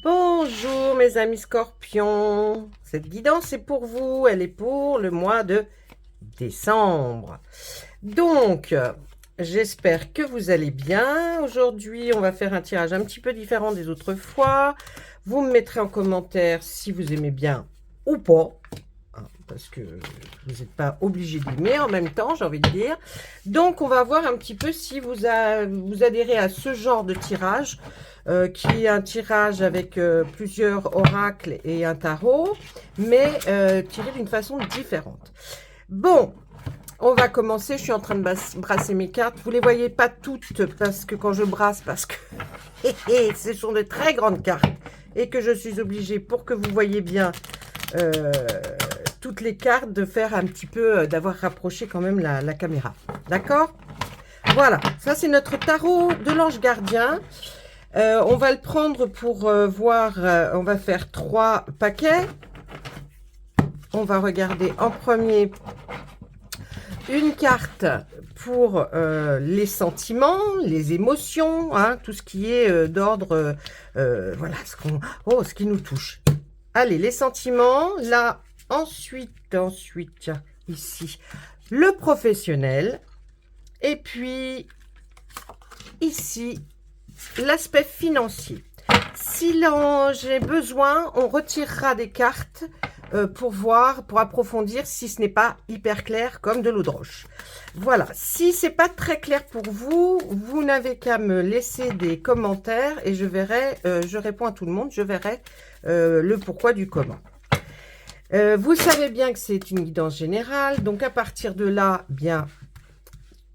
Bonjour mes amis scorpions, cette guidance est pour vous, elle est pour le mois de décembre. Donc, j'espère que vous allez bien. Aujourd'hui, on va faire un tirage un petit peu différent des autres fois. Vous me mettrez en commentaire si vous aimez bien ou pas, hein, parce que vous n'êtes pas obligé d'aimer en même temps, j'ai envie de dire. Donc, on va voir un petit peu si vous adhérez à ce genre de tirage. Qui est un tirage avec plusieurs oracles et un tarot, mais tiré d'une façon différente. Bon, on va commencer. Je suis en train de brasser mes cartes. Vous ne les voyez pas toutes parce que quand je brasse, parce que ce sont de très grandes cartes et que je suis obligée, pour que vous voyez bien toutes les cartes, de faire un petit peu, d'avoir rapproché quand même la caméra. D'accord? Voilà, ça c'est notre tarot de l'ange gardien. On va le prendre pour voir, on va faire 3 paquets. On va regarder en premier une carte pour les sentiments, les émotions, hein, tout ce qui est d'ordre, voilà, ce qui nous touche. Allez, les sentiments, là, ensuite, tiens, ici, le professionnel, et puis ici, l'aspect financier. Si j'ai besoin, on retirera des cartes pour voir, pour approfondir si ce n'est pas hyper clair comme de l'eau de roche. Voilà, si c'est pas très clair pour vous, vous n'avez qu'à me laisser des commentaires et je verrai, je réponds à tout le monde, je verrai le pourquoi du comment. Vous savez bien que c'est une guidance générale, donc à partir de là, bien,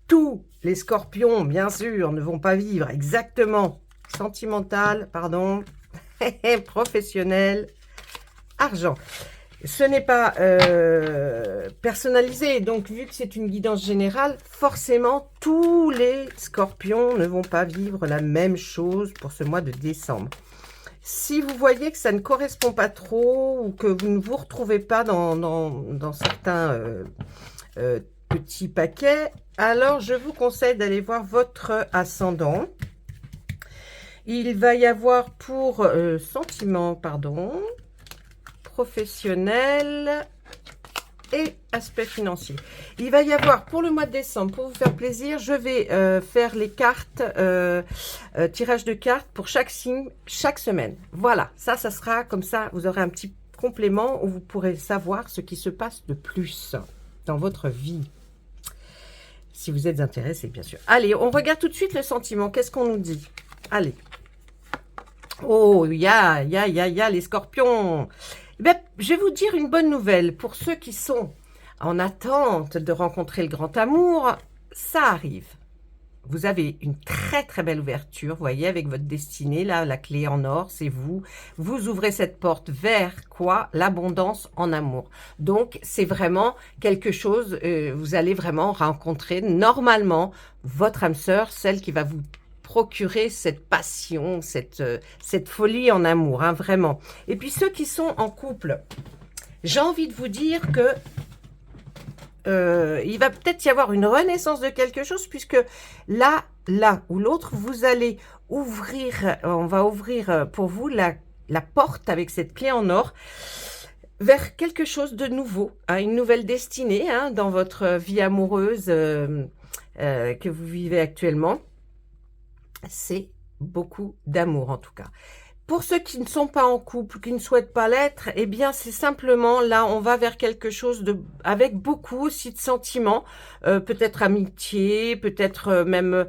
tous les scorpions, bien sûr, ne vont pas vivre exactement sentimental, pardon, professionnel, argent. Ce n'est pas personnalisé, donc vu que c'est une guidance générale, forcément, tous les scorpions ne vont pas vivre la même chose pour ce mois de décembre. Si vous voyez que ça ne correspond pas trop ou que vous ne vous retrouvez pas dans certains petits paquets, alors je vous conseille d'aller voir votre ascendant. Il va y avoir pour sentiment, pardon, professionnel et aspect financier. Il va y avoir pour le mois de décembre, pour vous faire plaisir, je vais faire les cartes, tirage de cartes pour chaque signe, chaque semaine. Voilà, ça sera comme ça, vous aurez un petit complément où vous pourrez savoir ce qui se passe de plus dans votre vie. Si vous êtes intéressé, bien sûr. Allez, on regarde tout de suite le sentiment. Qu'est-ce qu'on nous dit? Allez. Oh, les scorpions. Eh bien, je vais vous dire une bonne nouvelle. Pour ceux qui sont en attente de rencontrer le grand amour, ça arrive. Vous avez une très très belle ouverture, vous voyez, avec votre destinée, là, la clé en or, c'est vous. Vous ouvrez cette porte vers quoi? L'abondance en amour. Donc, c'est vraiment quelque chose, vous allez vraiment rencontrer normalement votre âme sœur, celle qui va vous procurer cette passion, cette folie en amour, hein, vraiment. Et puis, ceux qui sont en couple, j'ai envie de vous dire que il va peut-être y avoir une renaissance de quelque chose, puisque là ou l'autre, vous allez ouvrir, on va ouvrir pour vous la porte avec cette clé en or vers quelque chose de nouveau, hein, une nouvelle destinée, hein, dans votre vie amoureuse que vous vivez actuellement. C'est beaucoup d'amour en tout cas. Pour ceux qui ne sont pas en couple, qui ne souhaitent pas l'être, eh bien, c'est simplement, là, on va vers quelque chose avec beaucoup aussi de sentiments, peut-être amitié, peut-être même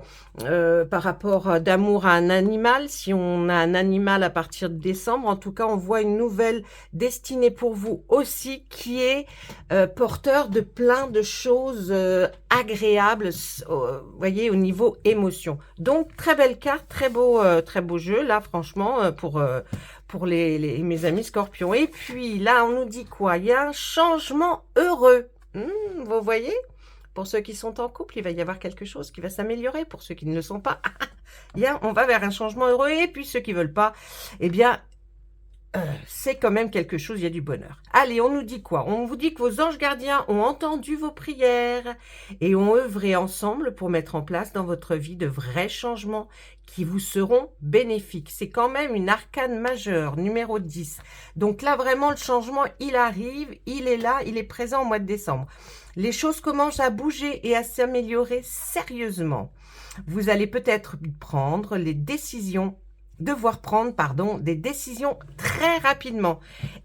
par rapport d'amour à un animal, si on a un animal à partir de décembre. En tout cas, on voit une nouvelle destinée pour vous aussi, qui est porteur de plein de choses agréables, vous voyez, au niveau émotion. Donc, très belle carte, très beau jeu, là, franchement, pour mes amis scorpions. Et puis, là, on nous dit quoi? Il y a un changement heureux. Vous voyez? Pour ceux qui sont en couple, il va y avoir quelque chose qui va s'améliorer. Pour ceux qui ne le sont pas, on va vers un changement heureux. Et puis, ceux qui ne veulent pas, eh bien, c'est quand même quelque chose, il y a du bonheur. Allez, on nous dit quoi? On vous dit que vos anges gardiens ont entendu vos prières et ont œuvré ensemble pour mettre en place dans votre vie de vrais changements qui vous seront bénéfiques. C'est quand même une arcane majeure, numéro 10. Donc là, vraiment, le changement, il arrive, il est là, il est présent au mois de décembre. Les choses commencent à bouger et à s'améliorer sérieusement. Vous allez peut-être devoir prendre, des décisions très rapidement.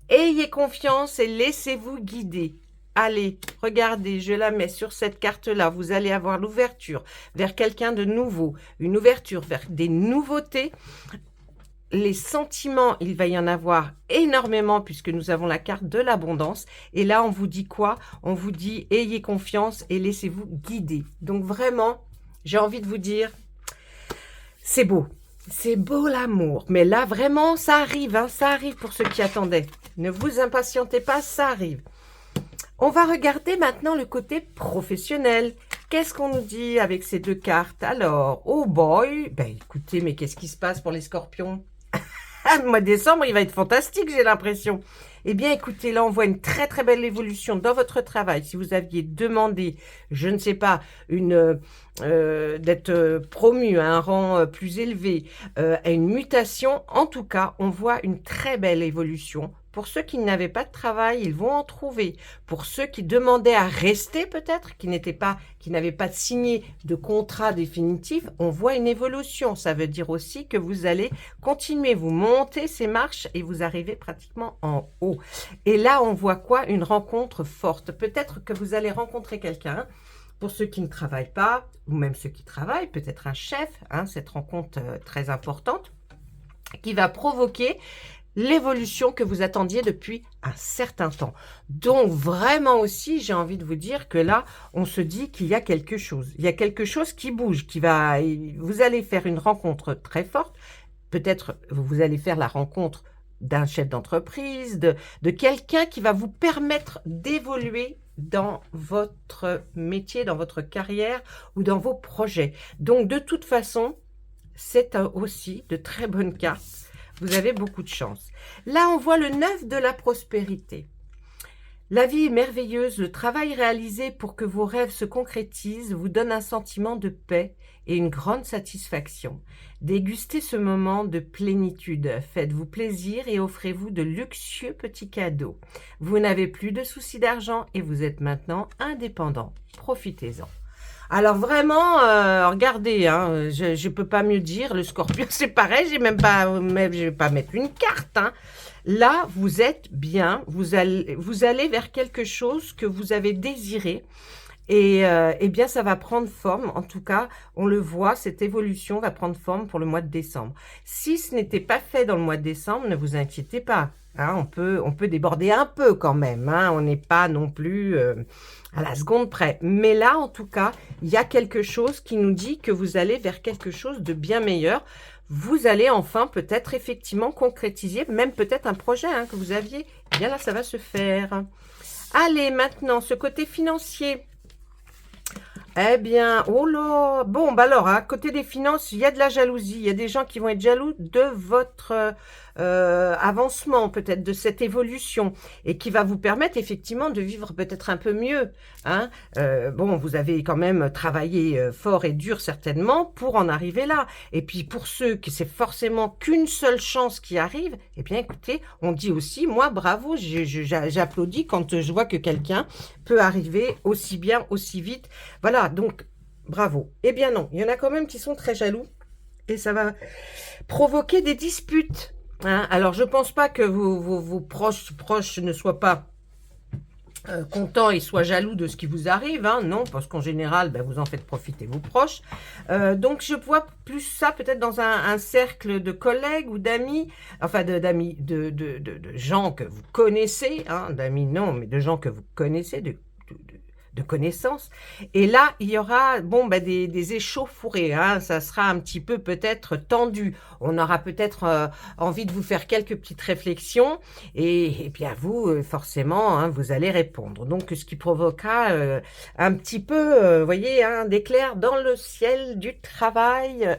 Ayez confiance et laissez-vous guider. Allez, regardez, je la mets sur cette carte-là. Vous allez avoir l'ouverture vers quelqu'un de nouveau, une ouverture vers des nouveautés. Les sentiments, il va y en avoir énormément puisque nous avons la carte de l'abondance. Et là, on vous dit quoi? On vous dit, ayez confiance et laissez-vous guider. Donc vraiment, j'ai envie de vous dire, c'est beau. C'est beau l'amour, mais là vraiment ça arrive pour ceux qui attendaient. Ne vous impatientez pas, ça arrive. On va regarder maintenant le côté professionnel. Qu'est-ce qu'on nous dit avec ces deux cartes? Alors, oh boy, ben écoutez, mais qu'est-ce qui se passe pour les scorpions? Le mois de décembre, il va être fantastique, j'ai l'impression. Eh bien, écoutez, là, on voit une très, très belle évolution dans votre travail. Si vous aviez demandé, je ne sais pas, d'être promu à un rang plus élevé, à une mutation, en tout cas, on voit une très belle évolution. Pour ceux qui n'avaient pas de travail, ils vont en trouver. Pour ceux qui demandaient à rester peut-être, qui n'avaient pas signé de contrat définitif, on voit une évolution. Ça veut dire aussi que vous allez continuer, vous montez ces marches et vous arrivez pratiquement en haut. Et là, on voit quoi? Une rencontre forte. Peut-être que vous allez rencontrer quelqu'un. Pour ceux qui ne travaillent pas, ou même ceux qui travaillent, peut-être un chef, cette rencontre très importante, qui va provoquer l'évolution que vous attendiez depuis un certain temps. Donc vraiment aussi, j'ai envie de vous dire que là, on se dit qu'il y a quelque chose. Il y a quelque chose qui bouge, vous allez faire une rencontre très forte. Peut-être vous allez faire la rencontre d'un chef d'entreprise, de quelqu'un qui va vous permettre d'évoluer dans votre métier, dans votre carrière ou dans vos projets. Donc de toute façon, c'est aussi de très bonnes cartes. Vous avez beaucoup de chance. Là, on voit le 9 de la prospérité. La vie est merveilleuse. Le travail réalisé pour que vos rêves se concrétisent vous donne un sentiment de paix et une grande satisfaction. Dégustez ce moment de plénitude. Faites-vous plaisir et offrez-vous de luxueux petits cadeaux. Vous n'avez plus de soucis d'argent et vous êtes maintenant indépendant. Profitez-en. Alors vraiment, regardez, je peux pas mieux dire, le scorpion c'est pareil, je vais pas mettre une carte. Là, vous êtes bien, vous allez vers quelque chose que vous avez désiré et bien ça va prendre forme. En tout cas, on le voit, cette évolution va prendre forme pour le mois de décembre. Si ce n'était pas fait dans le mois de décembre, ne vous inquiétez pas. On peut déborder un peu quand même. On n'est pas non plus à la seconde près. Mais là, en tout cas, il y a quelque chose qui nous dit que vous allez vers quelque chose de bien meilleur. Vous allez enfin peut-être effectivement concrétiser, même peut-être un projet que vous aviez. Eh bien là, ça va se faire. Allez, maintenant, ce côté financier. Eh bien, oh là, bon, bah alors, côté des finances, il y a de la jalousie. Il y a des gens qui vont être jaloux de votre avancement, peut-être de cette évolution, et qui va vous permettre effectivement de vivre peut-être un peu mieux. Bon, vous avez quand même travaillé fort et dur certainement pour en arriver là. Et puis pour ceux qui c'est forcément qu'une seule chance qui arrive, eh bien écoutez, on dit aussi, moi bravo, j'applaudis quand je vois que quelqu'un peut arriver aussi bien, aussi vite. Voilà, donc bravo. Eh bien non, il y en a quand même qui sont très jaloux et ça va provoquer des disputes. Alors, je pense pas que vos proches ne soient pas contents et soient jaloux de ce qui vous arrive. Non, parce qu'en général, vous en faites profiter vos proches. Donc, je vois plus ça peut-être dans un cercle de collègues ou d'amis, enfin d'amis, de gens que vous connaissez. D'amis non, mais de gens que vous connaissez, de connaissances. Et là, il y aura des échauffourées. Ça sera un petit peu peut-être tendu. On aura peut-être envie de vous faire quelques petites réflexions. Et bien vous, forcément, vous allez répondre. Donc, ce qui provoquera un petit peu, vous voyez, d'éclair dans le ciel du travail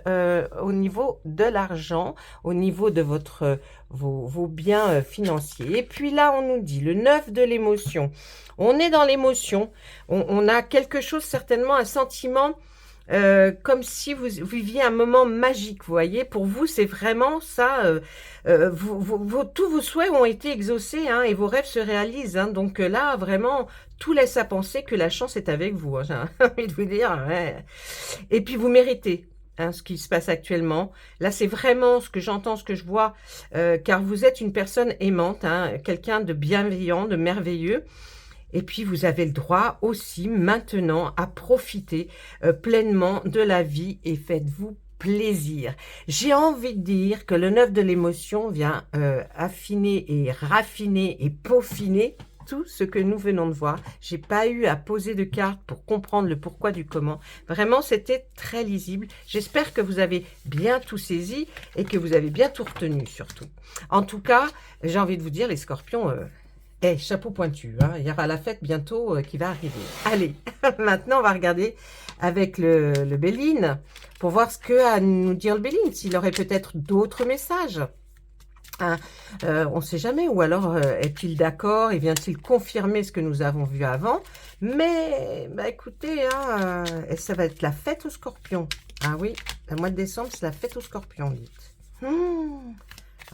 au niveau de l'argent, au niveau de votre vos biens financiers. Et puis là, on nous dit le 9 de l'émotion. On est dans l'émotion. On a quelque chose, certainement, un sentiment comme si vous viviez un moment magique, vous voyez. Pour vous, c'est vraiment ça. Tous vos souhaits ont été exaucés hein, et vos rêves se réalisent. Hein, donc là, vraiment, tout laisse à penser que la chance est avec vous. Hein, j'ai envie de vous dire. Ouais. Et puis, vous méritez. Hein, ce qui se passe actuellement. Là, c'est vraiment ce que j'entends, ce que je vois, car vous êtes une personne aimante, hein, quelqu'un de bienveillant, de merveilleux. Et puis, vous avez le droit aussi, maintenant, à profiter pleinement de la vie et faites-vous plaisir. J'ai envie de dire que le 9 de l'émotion vient affiner et raffiner et peaufiner tout ce que nous venons de voir. J'ai pas eu à poser de cartes pour comprendre le pourquoi du comment. Vraiment, c'était très lisible. J'espère que vous avez bien tout saisi et que vous avez bien tout retenu, surtout. En tout cas, j'ai envie de vous dire, les scorpions... chapeau pointu, hein. Il y aura la fête bientôt qui va arriver. Allez, maintenant on va regarder avec le Béline pour voir ce que a à nous dire le Béline, s'il aurait peut-être d'autres messages. Hein, on ne sait jamais, ou alors est-il d'accord et vient-il confirmer ce que nous avons vu avant. Mais bah, écoutez, hein, ça va être la fête aux scorpions. Ah oui, le mois de décembre, c'est la fête aux scorpions, dites.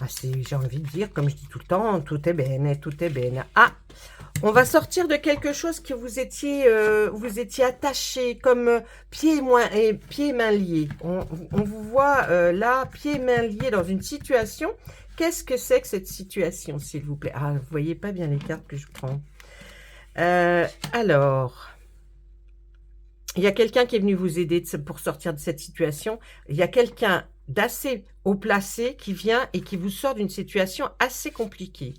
Ah, j'ai envie de dire, comme je dis tout le temps, tout est bene, tout est bene. Ah, on va sortir de quelque chose que vous étiez attaché, comme pieds et mains liés. On vous voit là, pieds et mains liés dans une situation. Qu'est-ce que c'est que cette situation, s'il vous plaît? Ah, vous voyez pas bien les cartes que je prends. Alors, il y a quelqu'un qui est venu vous aider pour sortir de cette situation. Il y a quelqu'un d'assez haut placé qui vient et qui vous sort d'une situation assez compliquée.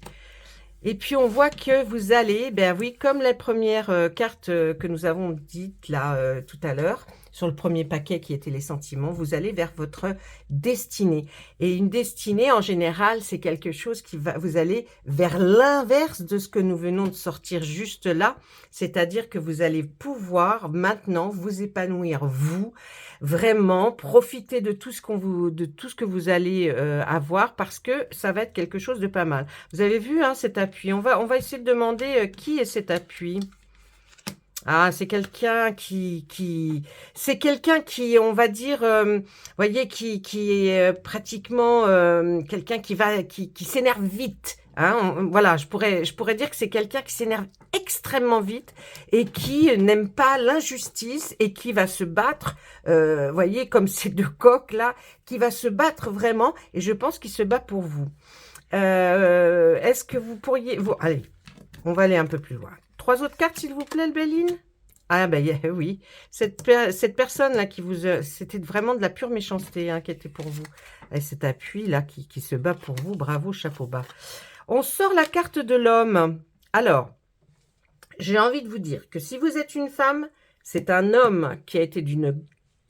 Et puis, on voit que vous allez, ben oui, comme la première carte que nous avons dite là tout à l'heure, sur le premier paquet qui était les sentiments, vous allez vers votre destinée. Et une destinée, en général, c'est quelque chose qui va, vous allez vers l'inverse de ce que nous venons de sortir juste là. C'est-à-dire que vous allez pouvoir maintenant vous épanouir, vous, vraiment profiter de tout ce que vous allez avoir parce que ça va être quelque chose de pas mal. Vous avez vu hein, cet appui. On va essayer de demander qui est cet appui. Ah, c'est quelqu'un c'est quelqu'un qui, on va dire, voyez, qui est pratiquement quelqu'un qui s'énerve vite. Hein, voilà, je pourrais dire que c'est quelqu'un qui s'énerve extrêmement vite et qui n'aime pas l'injustice et qui va se battre, voyez, comme ces deux coqs là, qui va se battre vraiment. Et je pense qu'il se bat pour vous. Est-ce que vous pourriez... Allez, on va aller un peu plus loin. 3 autres cartes, s'il vous plaît, le Béline. Ah, ben oui. Cette personne-là qui vous... C'était vraiment de la pure méchanceté hein, qui était pour vous. Et cet appui-là qui se bat pour vous. Bravo, chapeau bas. On sort la carte de l'homme. Alors, j'ai envie de vous dire que si vous êtes une femme, c'est un homme qui a été d'une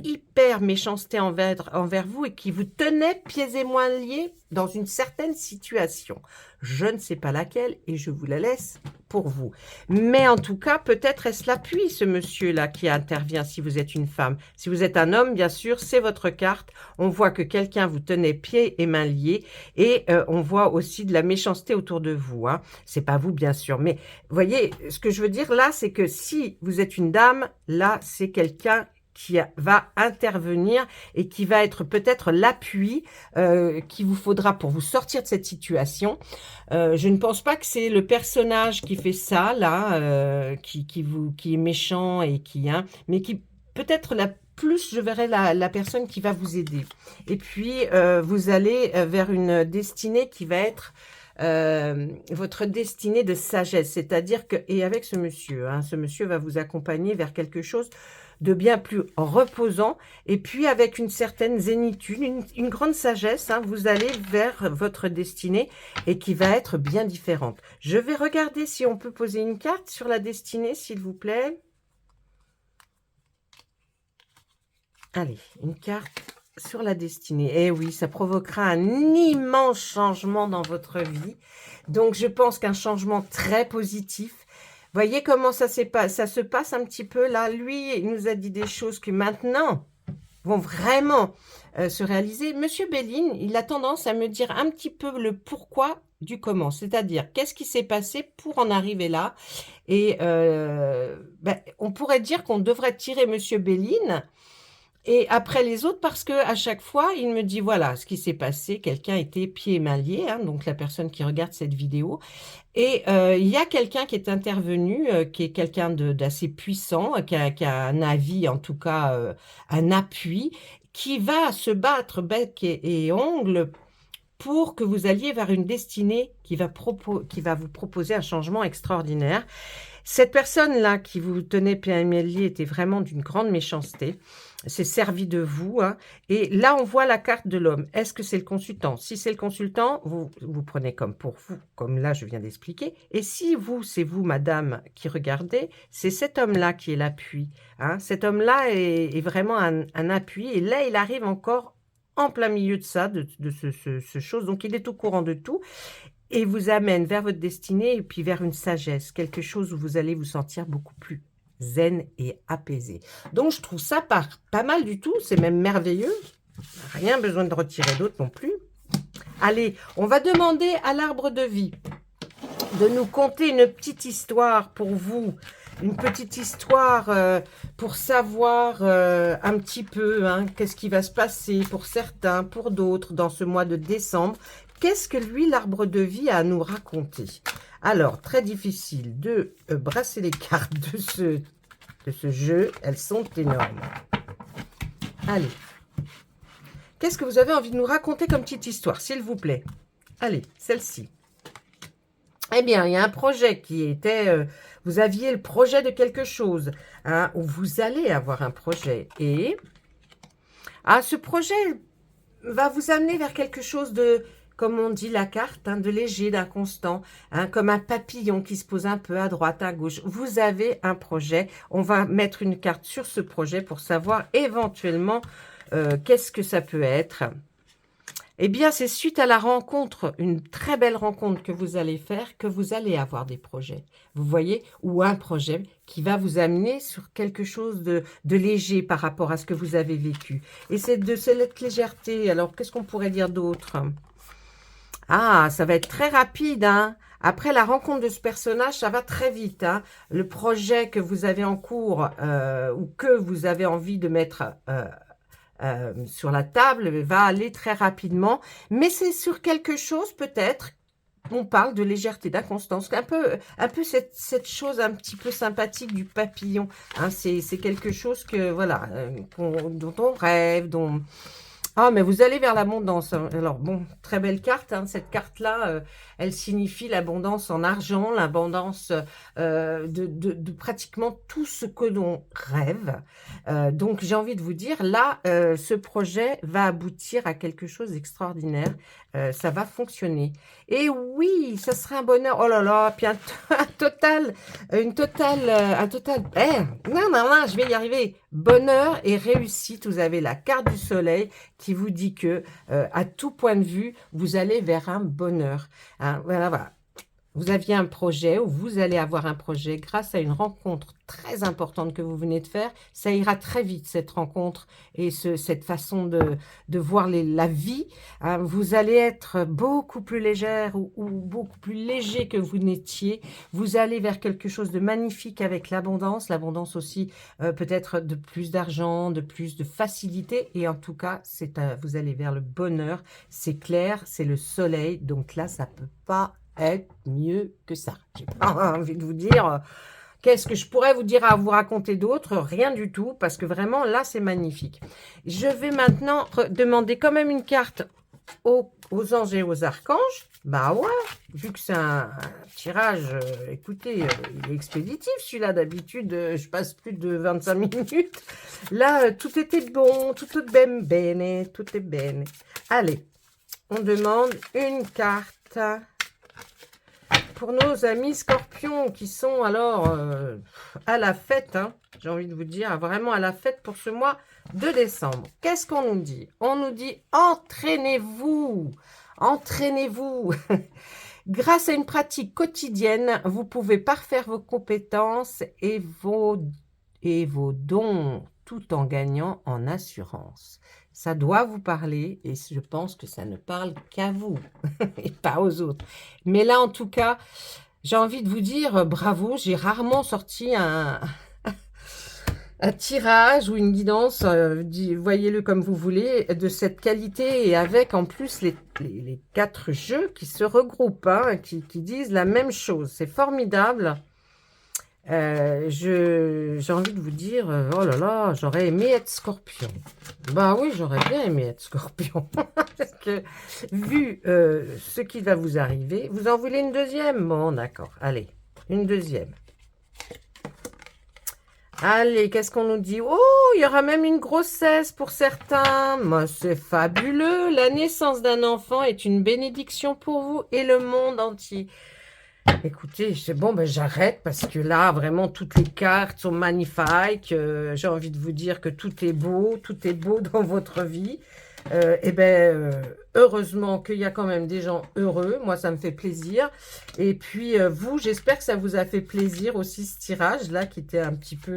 hyper méchanceté envers vous et qui vous tenait pieds et mains liés dans une certaine situation. Je ne sais pas laquelle et je vous la laisse pour vous. Mais en tout cas, peut-être est-ce l'appui, ce monsieur-là, qui intervient si vous êtes une femme. Si vous êtes un homme, bien sûr, c'est votre carte. On voit que quelqu'un vous tenait pieds et mains liés et on voit aussi de la méchanceté autour de vous. Hein. C'est pas vous, bien sûr. Mais voyez, ce que je veux dire là, c'est que si vous êtes une dame, là, c'est quelqu'un qui va intervenir et qui va être peut-être l'appui qu'il vous faudra pour vous sortir de cette situation. Je ne pense pas que c'est le personnage qui fait ça, là, qui est méchant et mais qui peut-être plus, je verrai la personne qui va vous aider. Et puis, vous allez vers une destinée qui va être votre destinée de sagesse. C'est-à-dire que, et avec ce monsieur, hein, ce monsieur va vous accompagner vers quelque chose de bien plus reposant, et puis avec une certaine zénitude, une grande sagesse, hein, vous allez vers votre destinée, et qui va être bien différente. Je vais regarder si on peut poser une carte sur la destinée, s'il vous plaît. Allez, une carte sur la destinée. Eh oui, ça provoquera un immense changement dans votre vie. Donc, je pense qu'un changement très positif. Voyez comment ça se passe un petit peu là. Lui, il nous a dit des choses que maintenant, vont vraiment se réaliser. Monsieur Béline, il a tendance à me dire un petit peu le pourquoi du comment, c'est-à-dire qu'est-ce qui s'est passé pour en arriver là. Et ben, on pourrait dire qu'on devrait tirer Monsieur Béline et après les autres, parce que à chaque fois, il me dit, voilà ce qui s'est passé, quelqu'un était pieds et mains liés, hein, donc la personne qui regarde cette vidéo, et il y a quelqu'un qui est intervenu, qui est quelqu'un d'assez puissant, qui a un avis, en tout cas un appui, qui va se battre bec et ongles pour que vous alliez vers une destinée qui va vous proposer un changement extraordinaire. Cette personne-là qui vous tenait pieds et mains liés était vraiment d'une grande méchanceté, s'est servi de vous, hein. Et là, on voit la carte de l'homme. Est-ce que c'est le consultant? Si c'est le consultant, vous prenez comme pour vous, comme là, je viens d'expliquer. Et si vous, c'est vous, madame, qui regardez, c'est cet homme-là qui est l'appui, hein. Cet homme-là est vraiment un appui. Et là, il arrive encore en plein milieu de ça, de ce chose. Donc, il est au courant de tout et vous amène vers votre destinée et puis vers une sagesse, quelque chose où vous allez vous sentir beaucoup plus zen et apaisé. Donc, je trouve ça pas mal du tout, c'est même merveilleux. Rien besoin de retirer d'autre non plus. Allez, on va demander à l'arbre de vie de nous conter une petite histoire pour vous, une petite histoire pour savoir un petit peu hein, qu'est-ce qui va se passer pour certains, pour d'autres dans ce mois de décembre. Qu'est-ce que lui, l'arbre de vie, a à nous raconter? Alors, très difficile de brasser les cartes de ce jeu. Elles sont énormes. Allez. Qu'est-ce que vous avez envie de nous raconter comme petite histoire, s'il vous plaît? Allez, celle-ci. Eh bien, il y a un projet qui était... vous aviez le projet de quelque chose, hein, ou vous allez avoir un projet. Et ce projet va vous amener vers quelque chose de... comme on dit la carte, hein, de léger, d'inconstant, hein, comme un papillon qui se pose un peu à droite, à gauche. Vous avez un projet. On va mettre une carte sur ce projet pour savoir éventuellement qu'est-ce que ça peut être. Eh bien, c'est suite à la rencontre, une très belle rencontre que vous allez faire, que vous allez avoir des projets. Vous voyez, ou un projet qui va vous amener sur quelque chose de léger par rapport à ce que vous avez vécu. Et c'est de cette légèreté. Alors, qu'est-ce qu'on pourrait dire d'autre? Ah, ça va être très rapide, hein. Après la rencontre de ce personnage, ça va très vite, hein. Le projet que vous avez en cours ou que vous avez envie de mettre sur la table va aller très rapidement. Mais c'est sur quelque chose peut-être. On parle de légèreté, d'inconstance, un peu cette chose un petit peu sympathique du papillon. Hein, c'est quelque chose que voilà, dont on rêve, dont... Ah, mais vous allez vers l'abondance. Alors, bon, très belle carte. Hein. Cette carte-là, elle signifie l'abondance en argent, l'abondance de pratiquement tout ce que l'on rêve. Donc, j'ai envie de vous dire, là, ce projet va aboutir à quelque chose d'extraordinaire. Ça va fonctionner. Et oui, ça sera un bonheur. Oh là là, puis un total... non, je vais y arriver. Bonheur et réussite. Vous avez la carte du soleil qui vous dit que, à tout point de vue, vous allez vers un bonheur. Hein, voilà. Vous aviez un projet ou vous allez avoir un projet grâce à une rencontre très importante que vous venez de faire. Ça ira très vite, cette rencontre et cette façon de voir la vie. Hein. Vous allez être beaucoup plus légère ou beaucoup plus léger que vous n'étiez. Vous allez vers quelque chose de magnifique avec l'abondance. L'abondance aussi peut-être de plus d'argent, de plus de facilité. Et en tout cas, vous allez vers le bonheur. C'est clair, c'est le soleil. Donc là, ça peut pas être mieux que ça. J'ai pas envie de vous dire qu'est-ce que je pourrais vous dire à vous raconter d'autre, rien du tout, parce que vraiment là c'est magnifique. Je vais maintenant demander quand même une carte aux anges et aux archanges. Bah ouais, vu que c'est un tirage, écoutez, il est expéditif celui-là, d'habitude je passe plus de 25 minutes. Là tout était bon, tout est bene, tout est bene. Allez, on demande une carte pour nos amis scorpions qui sont alors à la fête, hein, j'ai envie de vous dire, vraiment à la fête pour ce mois de décembre. Qu'est-ce qu'on nous dit? On nous dit entraînez-vous, entraînez-vous. Grâce à une pratique quotidienne, vous pouvez parfaire vos compétences et vos dons. tout en gagnant en assurance. Ça doit vous parler et je pense que ça ne parle qu'à vous et pas aux autres. Mais là, en tout cas, j'ai envie de vous dire bravo. J'ai rarement sorti un tirage ou une guidance, voyez-le comme vous voulez, de cette qualité et avec en plus les 4 jeux qui se regroupent, hein, qui disent la même chose. C'est formidable. J'ai envie de vous dire, oh là là, j'aurais aimé être Scorpion. Bah oui, j'aurais bien aimé être Scorpion. Parce que, vu ce qui va vous arriver, vous en voulez une deuxième? Bon, d'accord, allez, une deuxième. Allez, qu'est-ce qu'on nous dit? Oh, il y aura même une grossesse pour certains. Moi, c'est fabuleux. La naissance d'un enfant est une bénédiction pour vous et le monde entier. Écoutez, c'est bon, ben j'arrête parce que là, vraiment, toutes les cartes sont magnifiques. J'ai envie de vous dire que tout est beau dans votre vie. Heureusement qu'il y a quand même des gens heureux. Moi, ça me fait plaisir. Et puis, vous, j'espère que ça vous a fait plaisir aussi, ce tirage-là, qui était un petit peu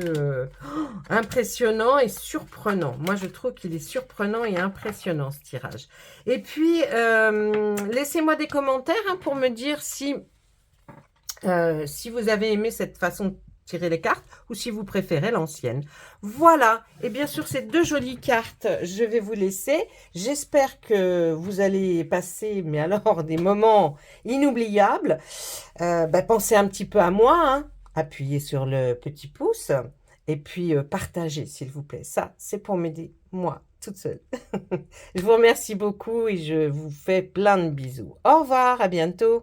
impressionnant et surprenant. Moi, je trouve qu'il est surprenant et impressionnant, ce tirage. Et puis, laissez-moi des commentaires hein, pour me dire si vous avez aimé cette façon de tirer les cartes ou si vous préférez l'ancienne. Voilà, et bien sûr ces 2 jolies cartes, je vais vous laisser. J'espère que vous allez passer, mais alors des moments inoubliables. Pensez un petit peu à moi, hein. Appuyez sur le petit pouce et puis partagez s'il vous plaît. Ça, c'est pour m'aider, moi, toute seule. Je vous remercie beaucoup et je vous fais plein de bisous. Au revoir, à bientôt.